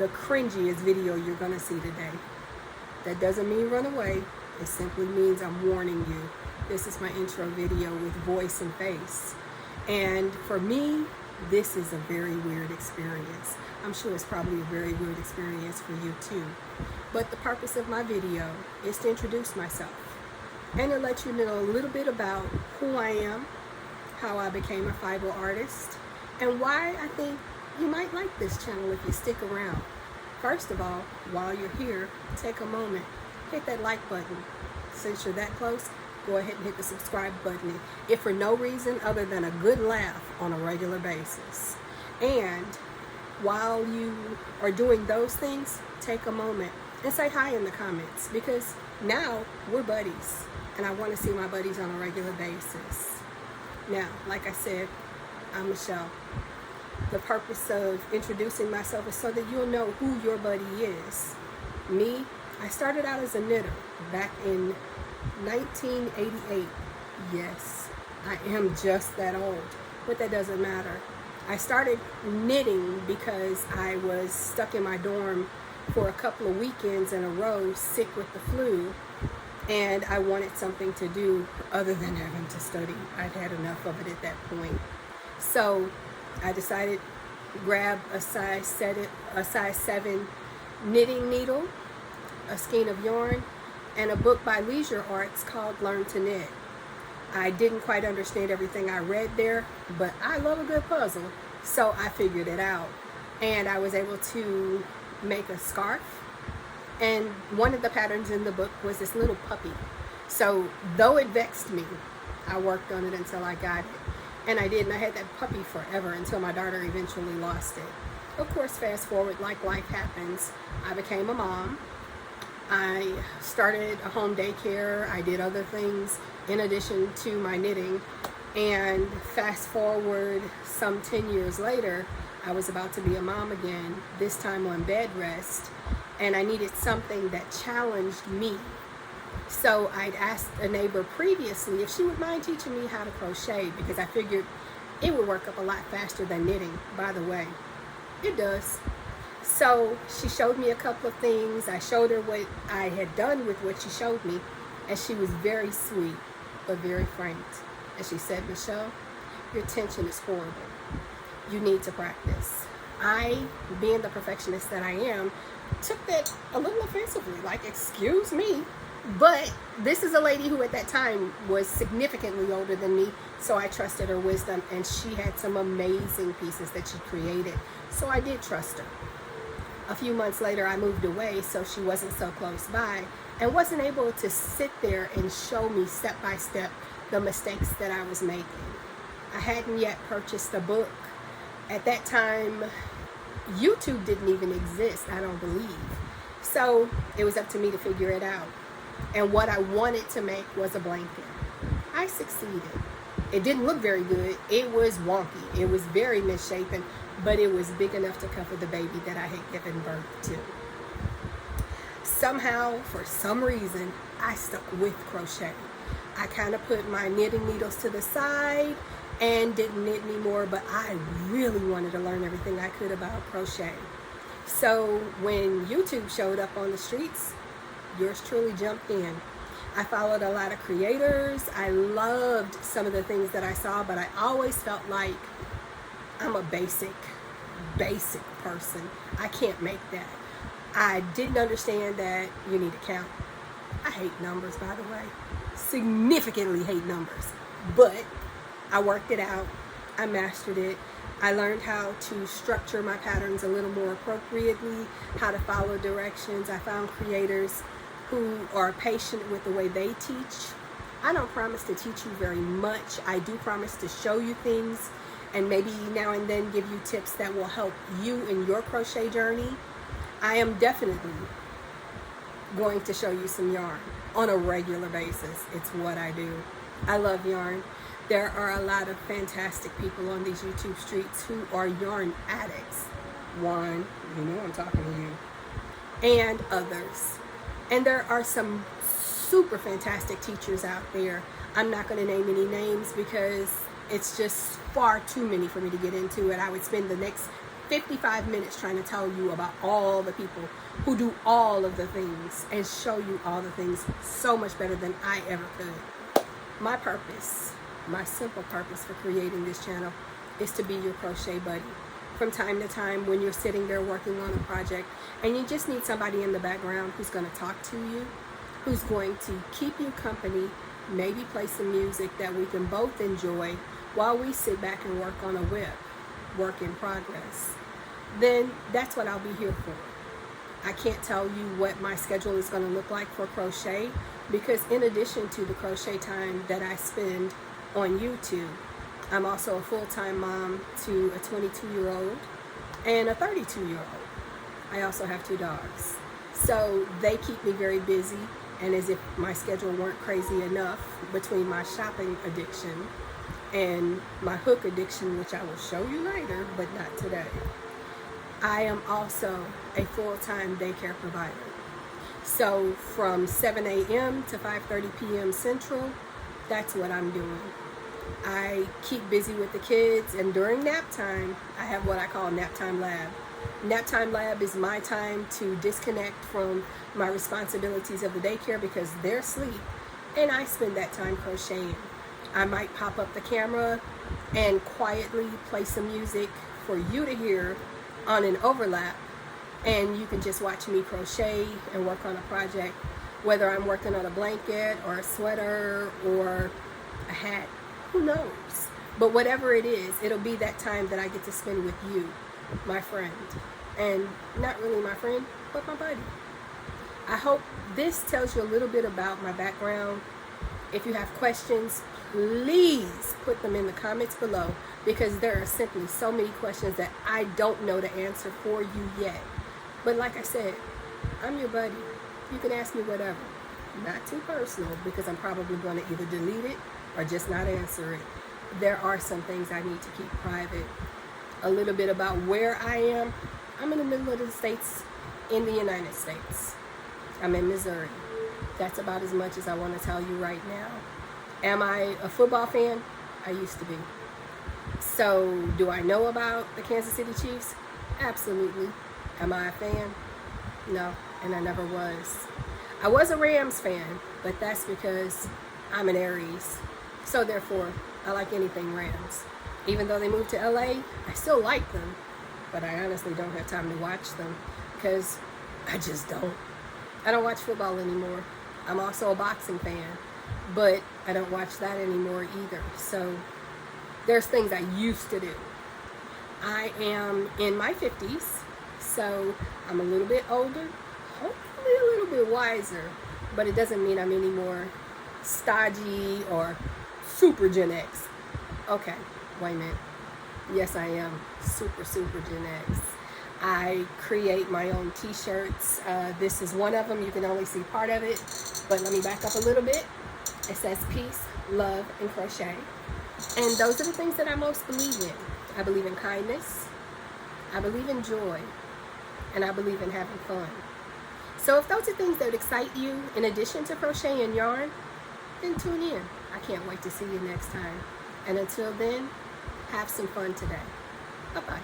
the cringiest video you're going to see today. That doesn't mean run away. It simply means I'm warning you. This is my intro video with voice and face. And for me, this is a very weird experience. I'm sure it's probably a very weird experience for you too. But the purpose of my video is to introduce myself and to let you know a little bit about who I am, how I became a tribal artist, and why I think you might like this channel if you stick around. First of all, while you're here, take a moment, hit that like button. Since you're that close, go ahead and hit the subscribe button, if for no reason other than a good laugh on a regular basis. And while you are doing those things, take a moment and say hi in the comments, because now we're buddies and I want to see my buddies on a regular basis. Now, like I said, I'm Michelle. The purpose of introducing myself is so that you'll know who your buddy is. Me, I started out as a knitter back in 1988. Yes, I am just that old, but that doesn't matter. I started knitting because I was stuck in my dorm for a couple of weekends in a row, sick with the flu, and I wanted something to do other than having to study. I'd had enough of it at that point. So I decided to grab a size 7 knitting needle, a skein of yarn, and a book by Leisure Arts called Learn to Knit. I didn't quite understand everything I read there, but I love a good puzzle, so I figured it out. And I was able to make a scarf, and one of the patterns in the book was this little puppy. So though it vexed me, I worked on it until I got it. And I did, and I had that puppy forever until my daughter eventually lost it. Of course, fast forward, like life happens, I became a mom. I started a home daycare. I did other things in addition to my knitting. And fast forward some 10 years later, I was about to be a mom again, this time on bed rest. And I needed something that challenged me. So I'd asked a neighbor previously if she would mind teaching me how to crochet, because I figured it would work up a lot faster than knitting. By the way, it does. So she showed me a couple of things. I showed her what I had done with what she showed me, and she was very sweet but very frank. And she said, "Michelle, your tension is horrible. You need to practice." I, being the perfectionist that I am, took that a little offensively, like, excuse me. But this is a lady who at that time was significantly older than me, so I trusted her wisdom, and she had some amazing pieces that she created, so I did trust her. A few months later, I moved away, so she wasn't so close by and wasn't able to sit there and show me step by step the mistakes that I was making. I hadn't yet purchased a book. At that time, YouTube didn't even exist, I don't believe. So it was up to me to figure it out. And what I wanted to make was a blanket. I succeeded. It didn't look very good. It was wonky. It was very misshapen, but it was big enough to cover the baby that I had given birth to. Somehow, for some reason, I stuck with crochet. I kind of put my knitting needles to the side and didn't knit anymore, but I really wanted to learn everything I could about crochet. So when YouTube showed up on the streets, yours truly jumped in. I followed a lot of creators. I loved some of the things that I saw, but I always felt like I'm a basic person. I can't make that. I didn't understand that you need to count. I hate numbers, by the way. Significantly hate numbers. But I worked it out. I mastered it. I learned how to structure my patterns a little more appropriately, how to follow directions. I found creators who are patient with the way they teach. I don't promise to teach you very much. I do promise to show you things and maybe now and then give you tips that will help you in your crochet journey. I am definitely going to show you some yarn on a regular basis. It's what I do. I love yarn. There are a lot of fantastic people on these YouTube streets who are yarn addicts. One, you know I'm talking to you, and others. And there are some super fantastic teachers out there. I'm not going to name any names because it's just far too many for me to get into, and I would spend the next 55 minutes trying to tell you about all the people who do all of the things and show you all the things so much better than I ever could. My purpose, my simple purpose for creating this channel is to be your crochet buddy. From time to time when you're sitting there working on a project and you just need somebody in the background who's going to talk to you, who's going to keep you company, maybe play some music that we can both enjoy while we sit back and work on a work in progress, then that's what I'll be here for. I can't tell you what my schedule is going to look like for crochet, because in addition to the crochet time that I spend on YouTube, I'm also a full-time mom to a 22-year-old and a 32-year-old. I also have 2 dogs. So they keep me very busy, and as if my schedule weren't crazy enough, between my shopping addiction and my hook addiction, which I will show you later, but not today, I am also a full-time daycare provider. So from 7 a.m. to 5:30 p.m. Central, that's what I'm doing. I keep busy with the kids, and during nap time, I have what I call Nap Time Lab. Nap Time Lab is my time to disconnect from my responsibilities of the daycare because they're asleep, and I spend that time crocheting. I might pop up the camera and quietly play some music for you to hear on an overlap, and you can just watch me crochet and work on a project, whether I'm working on a blanket or a sweater or a hat, who knows? But whatever it is, it'll be that time that I get to spend with you, my friend, and not really my friend, but my buddy. I hope this tells you a little bit about my background. If you have questions, please put them in the comments below, because there are simply so many questions that I don't know the answer for you yet. But like I said, I'm your buddy. You can ask me whatever. Not too personal, because I'm probably going to either delete it or just not answer it. There are some things I need to keep private. A little bit about where I am. I'm in the middle of the states in the United States. I'm in Missouri. That's about as much as I want to tell you right now. Am I a football fan? I used to be. So do I know about the Kansas City Chiefs? Absolutely. Am I a fan? No, and I never was. I was a Rams fan, but that's because I'm an Aries. So therefore, I like anything Rams. Even though they moved to LA, I still like them, but I honestly don't have time to watch them because I just don't. I don't watch football anymore. I'm also a boxing fan, but I don't watch that anymore either. So there's things I used to do. I am in my 50s, so I'm a little bit older, hopefully a little bit wiser, but it doesn't mean I'm any more stodgy or super Gen X. Okay, wait a minute. Yes, I am super Gen X. I create my own t-shirts. This is one of them. You can only see part of it, but let me back up a little bit. It says peace, love, and crochet. And those are the things that I most believe in. I believe in kindness, I believe in joy, and I believe in having fun. So if those are things that excite you, in addition to crochet and yarn, then tune in. I can't wait to see you next time. And until then, have some fun today. Bye-bye.